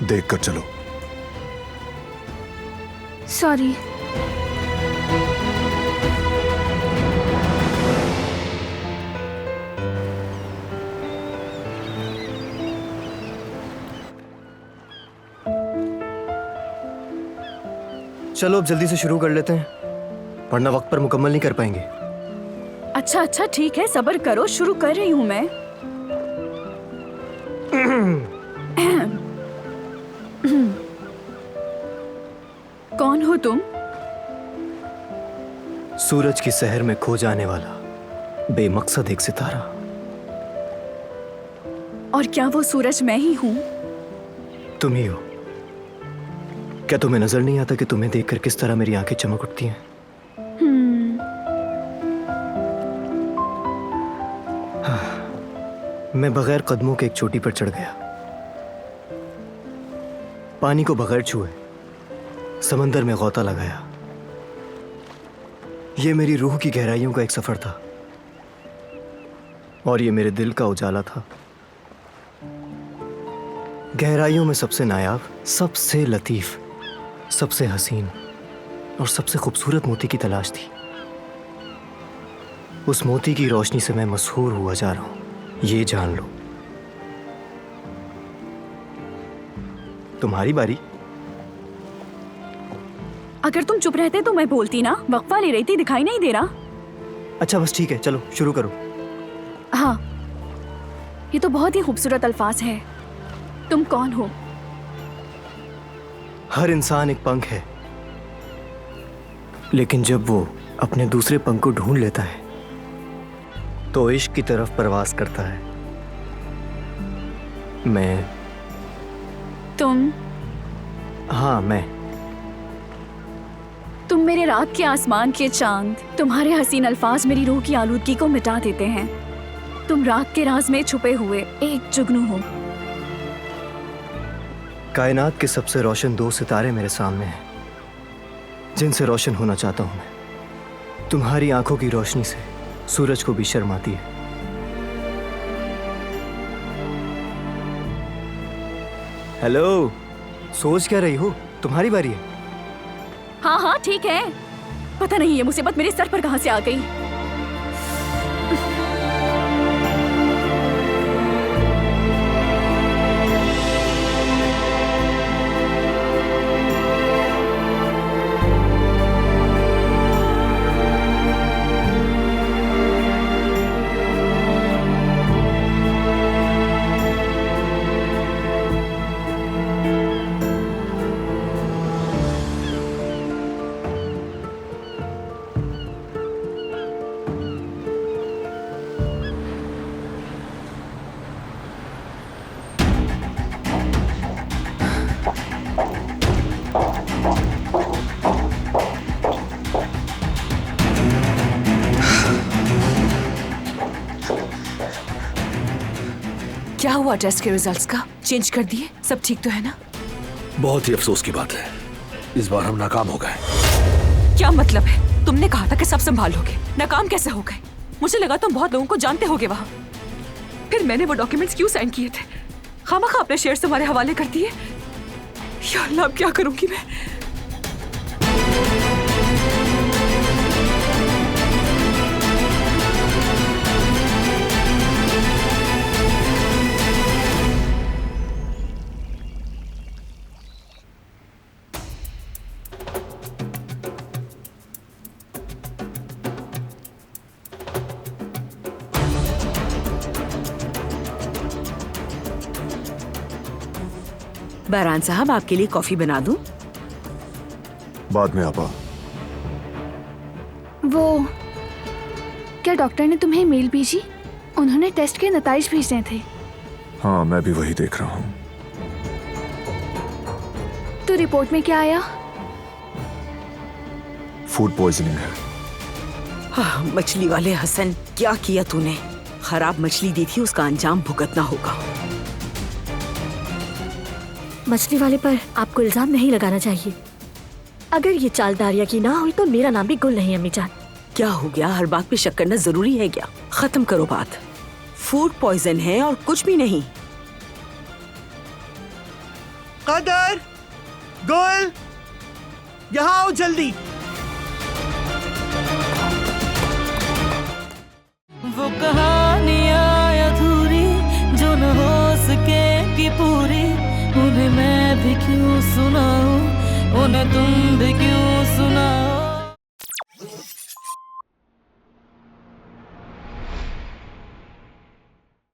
देख कर चलो। सॉरी। चलो अब जल्दी से शुरू कर लेते हैं, वरना वक्त पर मुकम्मल नहीं कर पाएंगे। अच्छा अच्छा ठीक है, सब्र करो, शुरू कर रही हूँ मैं। कौन हो तुम? सूरज की शहर में खो जाने वाला बेमकसद एक सितारा। और क्या वो सूरज मैं ही हूँ? तुम ही हो। क्या तुम्हें नजर नहीं आता कि तुम्हें देखकर किस तरह मेरी आंखें चमक उठती हैं? मैं बगैर कदमों के एक चोटी पर चढ़ गया, पानी को बगैर छुए समंदर में गौता लगाया। ये मेरी रूह की गहराइयों का एक सफर था और ये मेरे दिल का उजाला था। गहराइयों में सबसे नायाब, सबसे लतीफ, सबसे हसीन और सबसे खूबसूरत मोती की तलाश थी। उस मोती की रोशनी से मैं मशहूर हुआ जा रहा हूं, ये जान लो। तुम्हारी बारी। अगर तुम चुप रहते तो मैं बोलती ना, वक्फा ले रही थी, दिखाई नहीं दे रहा। अच्छा बस ठीक है, चलो शुरू करो। हाँ, ये तो बहुत ही खूबसूरत अल्फाज है। तुम कौन हो? हर इंसान एक पंख है, लेकिन जब वो अपने दूसरे पंख को ढूंढ लेता है तो इश्क की तरफ परवाज करता है। मैं। तुम? हाँ मैं। तुम मेरे रात के आसमान के चांद। तुम्हारे हसीन अल्फाज मेरी रूह की आलूदगी को मिटा देते हैं। तुम रात के राज में छुपे हुए एक जुगनू हो। कायनात के सबसे रोशन दो सितारे मेरे सामने हैं, जिनसे रोशन होना चाहता हूं मैं। तुम्हारी आंखों की रोशनी से सूरज को भी शर्म आती है। हेलो, सोच क्या रही हो? तुम्हारी बारी है। हाँ हाँ ठीक है। पता नहीं ये मुसीबत मेरे सर पर कहां से आ गई। क्या हुआ टेस्ट के रिजल्ट्स का? चेंज कर दिए? सब ठीक तो है ना? बहुत ही अफसोस की बात है, इस बार हम नाकाम हो गए। क्या मतलब है? तुमने कहा था कि सब संभाल लोगे, नाकाम कैसे हो गए? मुझे लगा तुम बहुत लोगों को जानते होगे वहां। फिर मैंने वो डॉक्यूमेंट्स क्यों साइन किए थे? खामखा अपने शेयर तुम्हारे हवाले कर दिए। या अल्लाह, अब क्या करूंगी मैं? बहरान साहब, आपके लिए कॉफी बना दूं? बाद में आपा। वो क्या डॉक्टर ने तुम्हें मेल भेजी? उन्होंने टेस्ट के नताइज भेजने थे। हाँ, मैं भी वही देख रहा हूँ। तो रिपोर्ट में क्या आया? फूड पॉइजनिंग है। हाँ, मछली वाले हसन, क्या किया तूने? खराब मछली दी थी, उसका अंजाम भुगतना होगा। मछली वाले पर आपको इल्जाम नहीं लगाना चाहिए। अगर ये चाल दारिया की ना हुई तो मेरा नाम भी गुल नहीं अम्मी जान। क्या हो गया? हर बात पे शक करना जरूरी है क्या? खत्म करो बात। फूड पॉइजन है और कुछ भी नहीं। कदर, गुल, यहाँ आओ जल्दी। वो कहानियाँ अधूरी जो न हो सके कि पूरी, उन्हें मैं भी क्यों सुनाऊं, उन्हें तुम भी क्यों सुनाओ।